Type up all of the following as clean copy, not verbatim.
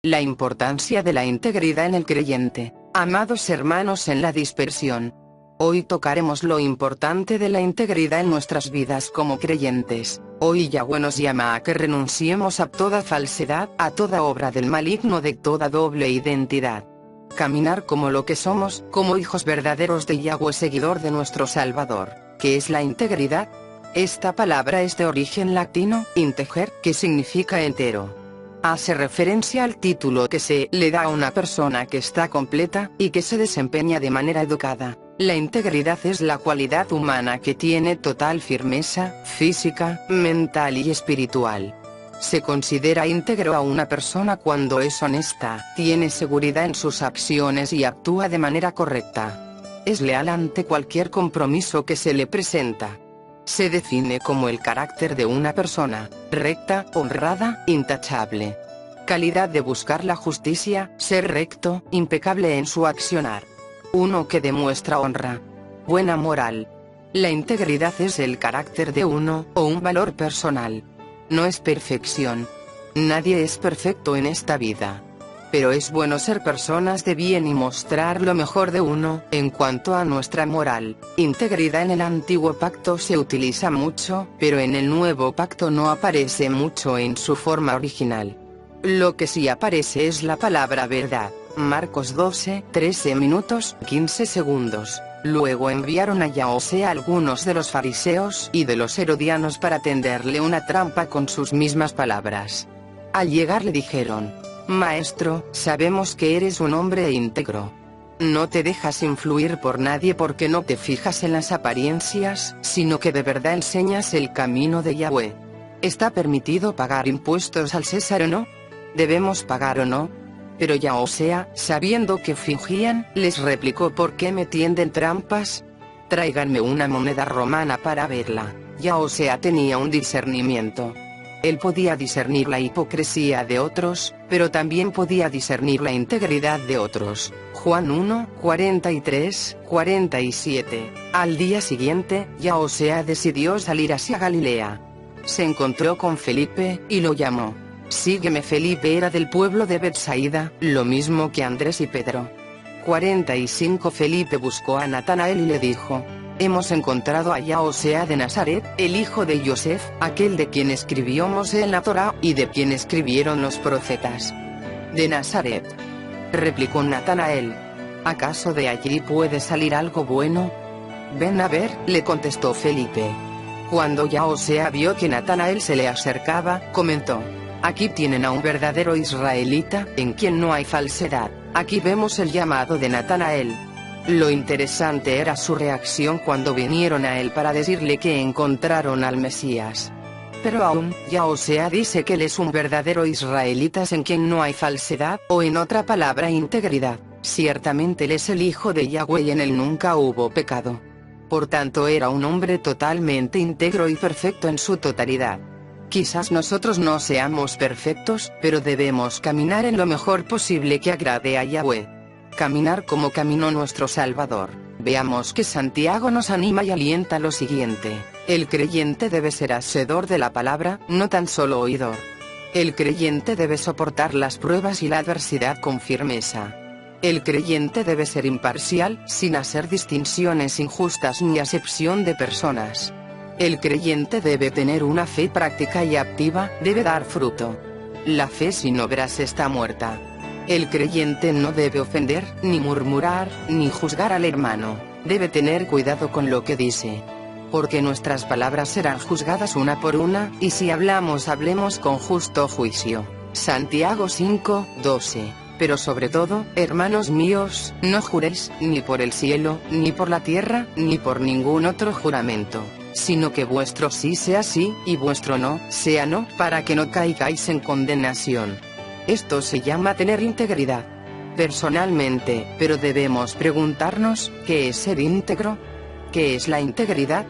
La importancia de la integridad en el creyente. Amados hermanos en la dispersión, hoy tocaremos lo importante de la integridad en nuestras vidas como creyentes. Hoy Yahweh nos llama a que renunciemos a toda falsedad, a toda obra del maligno, de toda doble identidad. Caminar como lo que somos, como hijos verdaderos de Yahweh, seguidor de nuestro Salvador. ¿Qué es la integridad? Esta palabra es de origen latino, integer, que significa entero. Hace referencia al título que se le da a una persona que está completa, y que se desempeña de manera educada. La integridad es la cualidad humana que tiene total firmeza, física, mental y espiritual. Se considera íntegro a una persona cuando es honesta, tiene seguridad en sus acciones y actúa de manera correcta. Es leal ante cualquier compromiso que se le presenta. Se define como el carácter de una persona, recta, honrada, intachable. Calidad de buscar la justicia, ser recto, impecable en su accionar. Uno que demuestra honra. Buena moral. La integridad es el carácter de uno, o un valor personal. No es perfección. Nadie es perfecto en esta vida. Pero es bueno ser personas de bien y mostrar lo mejor de uno. En cuanto a nuestra moral, integridad en el antiguo pacto se utiliza mucho, pero en el nuevo pacto no aparece mucho en su forma original. Lo que sí aparece es la palabra verdad. Marcos 12, 13 minutos, 15 segundos. Luego enviaron a Yahosé a algunos de los fariseos y de los herodianos para tenderle una trampa con sus mismas palabras. Al llegar le dijeron: Maestro, sabemos que eres un hombre íntegro. No te dejas influir por nadie porque no te fijas en las apariencias, sino que de verdad enseñas el camino de Yahweh. ¿Está permitido pagar impuestos al César o no? ¿Debemos pagar o no? Pero Yahosé, sabiendo que fingían, les replicó: ¿por qué me tienden trampas? Tráiganme una moneda romana para verla. Yahosé tenía un discernimiento. Él podía discernir la hipocresía de otros, pero también podía discernir la integridad de otros. Juan 1, 43, 47. Al día siguiente, Yahosé decidió salir hacia Galilea. Se encontró con Felipe, y lo llamó. Sígueme. Felipe era del pueblo de Betsaida, lo mismo que Andrés y Pedro. 45. Felipe buscó a Natanael y le dijo: Hemos encontrado a Yahosé de Nazaret, el hijo de Yosef, aquel de quien escribió Mosé en la Torá, y de quien escribieron los profetas. ¿De Nazaret?, replicó Natanael. ¿Acaso de allí puede salir algo bueno? Ven a ver, le contestó Felipe. Cuando Yahosé vio que Natanael se le acercaba, comentó: Aquí tienen a un verdadero israelita, en quien no hay falsedad. Aquí vemos el llamado de Natanael. Lo interesante era su reacción cuando vinieron a él para decirle que encontraron al Mesías. Pero aún, Yahosé dice que él es un verdadero israelita en quien no hay falsedad, o en otra palabra, integridad. Ciertamente él es el hijo de Yahweh y en él nunca hubo pecado. Por tanto era un hombre totalmente íntegro y perfecto en su totalidad. Quizás nosotros no seamos perfectos, pero debemos caminar en lo mejor posible que agrade a Yahweh. Caminar como caminó nuestro Salvador. Veamos que Santiago nos anima y alienta lo siguiente: el creyente debe ser hacedor de la palabra, no tan solo oidor. El creyente debe soportar las pruebas y la adversidad con firmeza. El creyente debe ser imparcial, sin hacer distinciones injustas ni acepción de personas. El creyente debe tener una fe práctica y activa, debe dar fruto. La fe sin obras está muerta. El creyente no debe ofender, ni murmurar, ni juzgar al hermano. Debe tener cuidado con lo que dice. Porque nuestras palabras serán juzgadas una por una, y si hablamos, hablemos con justo juicio. Santiago 5, 12. Pero sobre todo, hermanos míos, no juréis, ni por el cielo, ni por la tierra, ni por ningún otro juramento, sino que vuestro sí sea sí, y vuestro no sea no, para que no caigáis en condenación. Esto se llama tener integridad. Personalmente, pero debemos preguntarnos, ¿qué es ser íntegro? ¿Qué es la integridad?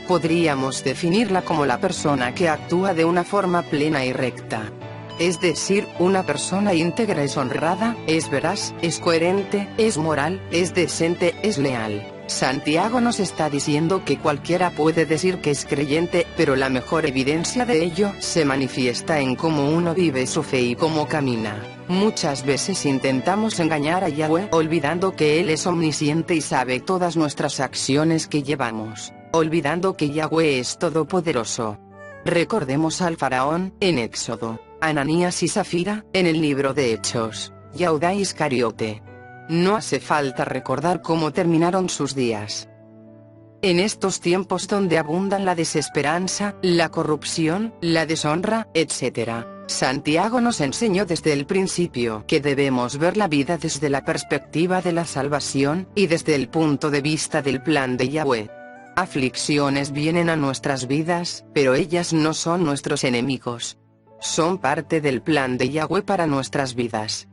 Podríamos definirla como la persona que actúa de una forma plena y recta. Es decir, una persona íntegra es honrada, es veraz, es coherente, es moral, es decente, es leal. Santiago nos está diciendo que cualquiera puede decir que es creyente, pero la mejor evidencia de ello se manifiesta en cómo uno vive su fe y cómo camina. Muchas veces intentamos engañar a Yahweh olvidando que Él es omnisciente y sabe todas nuestras acciones que llevamos, olvidando que Yahweh es todopoderoso. Recordemos al faraón, en Éxodo, Ananías y Zafira, en el libro de Hechos, y a Judá Iscariote. No hace falta recordar cómo terminaron sus días. En estos tiempos donde abundan la desesperanza, la corrupción, la deshonra, etc., Santiago nos enseñó desde el principio que debemos ver la vida desde la perspectiva de la salvación, y desde el punto de vista del plan de Yahweh. Aflicciones vienen a nuestras vidas, pero ellas no son nuestros enemigos. Son parte del plan de Yahweh para nuestras vidas.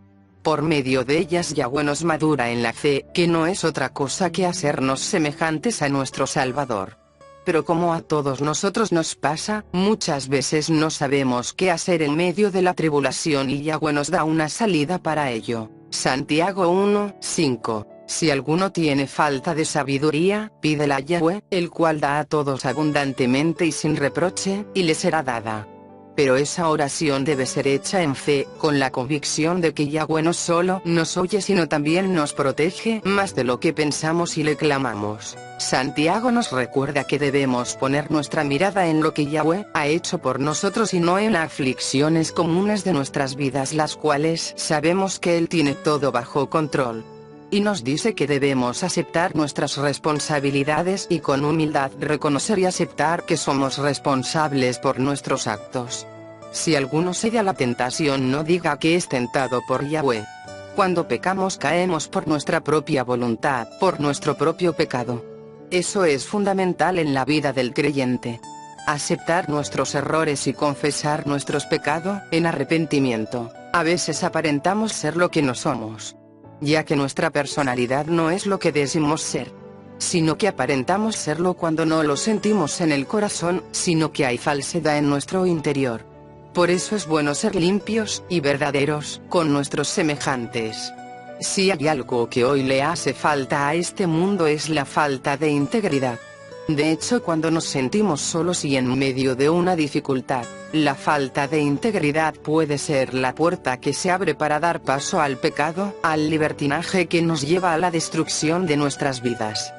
Por medio de ellas Yahweh nos madura en la fe, que no es otra cosa que hacernos semejantes a nuestro Salvador. Pero como a todos nosotros nos pasa, muchas veces no sabemos qué hacer en medio de la tribulación y Yahweh nos da una salida para ello. Santiago 1:5. Si alguno tiene falta de sabiduría, pídela a Yahweh, el cual da a todos abundantemente y sin reproche, y le será dada. Pero esa oración debe ser hecha en fe, con la convicción de que Yahweh no solo nos oye sino también nos protege más de lo que pensamos y le clamamos. Santiago nos recuerda que debemos poner nuestra mirada en lo que Yahweh ha hecho por nosotros y no en las aflicciones comunes de nuestras vidas, las cuales sabemos que Él tiene todo bajo control. Y nos dice que debemos aceptar nuestras responsabilidades y con humildad reconocer y aceptar que somos responsables por nuestros actos. Si alguno cede a la tentación, no diga que es tentado por Yahweh. Cuando pecamos caemos por nuestra propia voluntad, por nuestro propio pecado. Eso es fundamental en la vida del creyente. Aceptar nuestros errores y confesar nuestros pecados en arrepentimiento. A veces aparentamos ser lo que no somos, ya que nuestra personalidad no es lo que decimos ser, sino que aparentamos serlo cuando no lo sentimos en el corazón, sino que hay falsedad en nuestro interior. Por eso es bueno ser limpios y verdaderos con nuestros semejantes. Si hay algo que hoy le hace falta a este mundo es la falta de integridad. De hecho, cuando nos sentimos solos y en medio de una dificultad, la falta de integridad puede ser la puerta que se abre para dar paso al pecado, al libertinaje que nos lleva a la destrucción de nuestras vidas.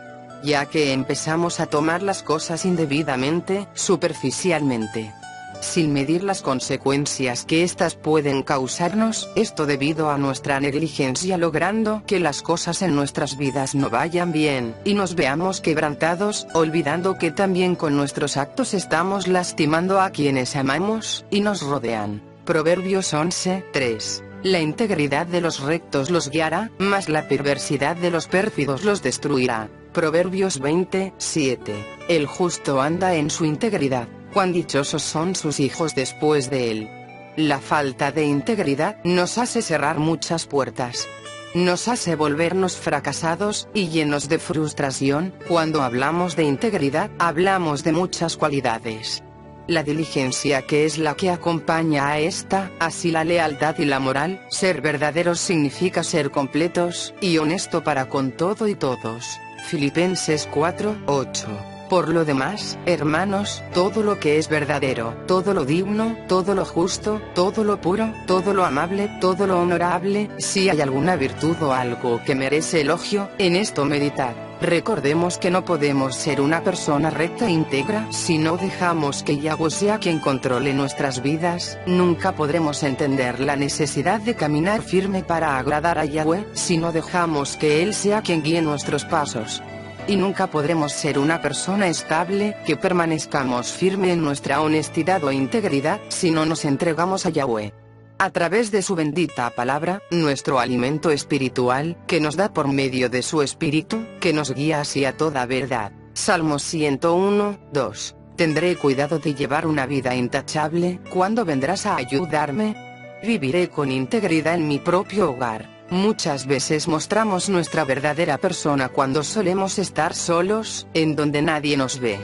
Ya que empezamos a tomar las cosas indebidamente, superficialmente, sin medir las consecuencias que éstas pueden causarnos, esto debido a nuestra negligencia, logrando que las cosas en nuestras vidas no vayan bien, y nos veamos quebrantados, olvidando que también con nuestros actos estamos lastimando a quienes amamos y nos rodean. Proverbios 11:3. La integridad de los rectos los guiará, mas la perversidad de los pérfidos los destruirá. Proverbios 20:7. El justo anda en su integridad. Cuán dichosos son sus hijos después de él. La falta de integridad nos hace cerrar muchas puertas. Nos hace volvernos fracasados y llenos de frustración. Cuando hablamos de integridad, hablamos de muchas cualidades. La diligencia, que es la que acompaña a esta, así la lealtad y la moral. Ser verdaderos significa ser completos y honesto para con todo y todos. Filipenses 4:8. Por lo demás, hermanos, todo lo que es verdadero, todo lo digno, todo lo justo, todo lo puro, todo lo amable, todo lo honorable, si hay alguna virtud o algo que merece elogio, en esto meditad. Recordemos que no podemos ser una persona recta e íntegra si no dejamos que Yahweh sea quien controle nuestras vidas. Nunca podremos entender la necesidad de caminar firme para agradar a Yahweh si no dejamos que Él sea quien guíe nuestros pasos. Y nunca podremos ser una persona estable, que permanezcamos firme en nuestra honestidad o integridad, si no nos entregamos a Yahweh. A través de su bendita palabra, nuestro alimento espiritual, que nos da por medio de su espíritu, que nos guía hacia toda verdad. Salmos 101:2. Tendré cuidado de llevar una vida intachable. ¿Cuándo vendrás a ayudarme? Viviré con integridad en mi propio hogar. Muchas veces mostramos nuestra verdadera persona cuando solemos estar solos, en donde nadie nos ve.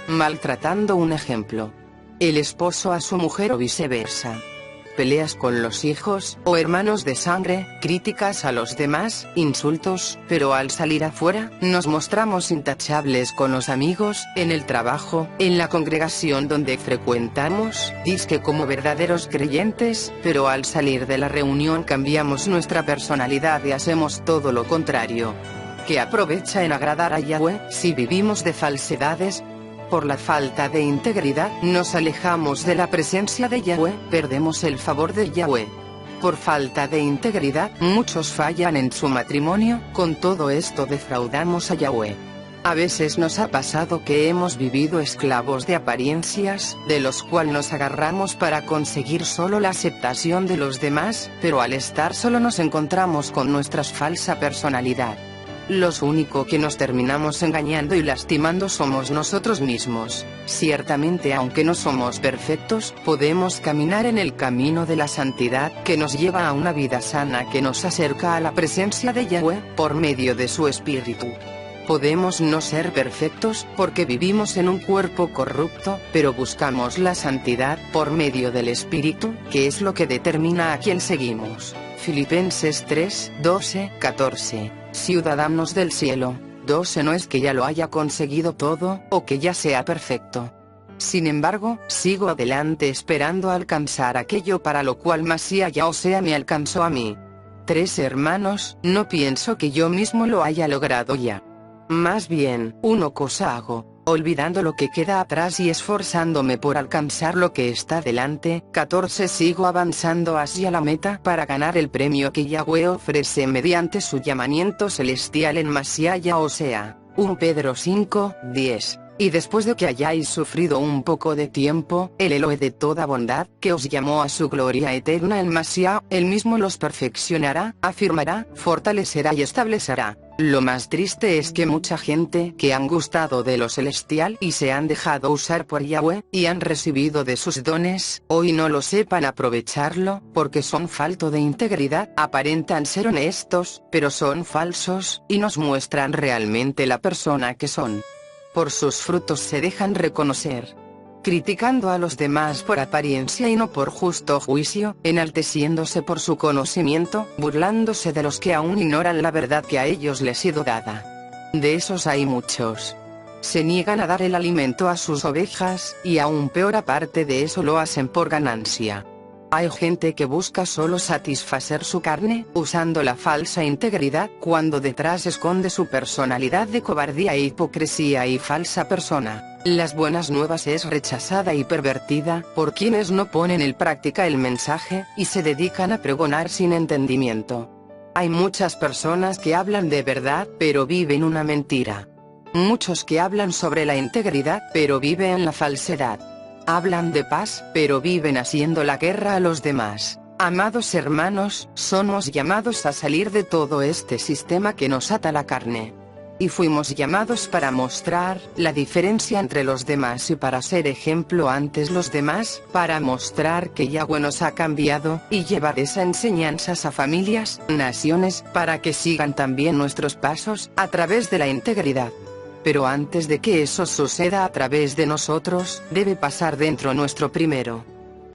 Maltratando un ejemplo. El esposo a su mujer o viceversa. peleas con los hijos o hermanos de sangre, críticas a los demás, insultos, pero al salir afuera, nos mostramos intachables con los amigos, en el trabajo, en la congregación donde frecuentamos, dizque como verdaderos creyentes, pero al salir de la reunión cambiamos nuestra personalidad y hacemos todo lo contrario. ¿Qué aprovecha en agradar a Yahweh si vivimos de falsedades? Por la falta de integridad, nos alejamos de la presencia de Yahweh, perdemos el favor de Yahweh. Por falta de integridad, muchos fallan en su matrimonio, con todo esto defraudamos a Yahweh. A veces nos ha pasado que hemos vivido esclavos de apariencias, de los cuales nos agarramos para conseguir solo la aceptación de los demás, pero al estar solo nos encontramos con nuestra falsa personalidad. Los únicos que nos terminamos engañando y lastimando somos nosotros mismos. Ciertamente, aunque no somos perfectos, podemos caminar en el camino de la santidad, que nos lleva a una vida sana que nos acerca a la presencia de Yahweh, por medio de su Espíritu. Podemos no ser perfectos, porque vivimos en un cuerpo corrupto, pero buscamos la santidad, por medio del Espíritu, que es lo que determina a quién seguimos. Filipenses 3, 12, 14. Ciudadanos del cielo. 12. No es que ya lo haya conseguido todo, o que ya sea perfecto. Sin embargo, sigo adelante esperando alcanzar aquello para lo cual Masías ya o sea me alcanzó a mí. 3. Hermanos, no pienso que yo mismo lo haya logrado ya. Más bien, una cosa hago, olvidando lo que queda atrás y esforzándome por alcanzar lo que está delante. 14. Sigo avanzando hacia la meta para ganar el premio que Yahweh ofrece mediante su llamamiento celestial en Masías ya o sea. 1 Pedro 5, 10. Y después de que hayáis sufrido un poco de tiempo, el Elohe de toda bondad, que os llamó a su gloria eterna en Masías, él mismo los perfeccionará, afirmará, fortalecerá y establecerá. Lo más triste es que mucha gente que han gustado de lo celestial y se han dejado usar por Yahweh, y han recibido de sus dones, hoy no lo sepan aprovecharlo, porque son falto de integridad, aparentan ser honestos, pero son falsos, y nos muestran realmente la persona que son. Por sus frutos se dejan reconocer. Criticando a los demás por apariencia y no por justo juicio, enalteciéndose por su conocimiento, burlándose de los que aún ignoran la verdad que a ellos les ha sido dada. De esos hay muchos. Se niegan a dar el alimento a sus ovejas, y aún peor aparte de eso lo hacen por ganancia. Hay gente que busca solo satisfacer su carne, usando la falsa integridad, cuando detrás esconde su personalidad de cobardía e hipocresía y falsa persona. Las buenas nuevas es rechazada y pervertida por quienes no ponen en práctica el mensaje, y se dedican a pregonar sin entendimiento. Hay muchas personas que hablan de verdad, pero viven una mentira. Muchos que hablan sobre la integridad, pero viven la falsedad. Hablan de paz, pero viven haciendo la guerra a los demás. Amados hermanos, somos llamados a salir de todo este sistema que nos ata la carne. Y fuimos llamados para mostrar la diferencia entre los demás y para ser ejemplo ante los demás, para mostrar que Yahweh nos ha cambiado, y llevar esas enseñanzas a familias, naciones, para que sigan también nuestros pasos, a través de la integridad. Pero antes de que eso suceda a través de nosotros, debe pasar dentro nuestro primero.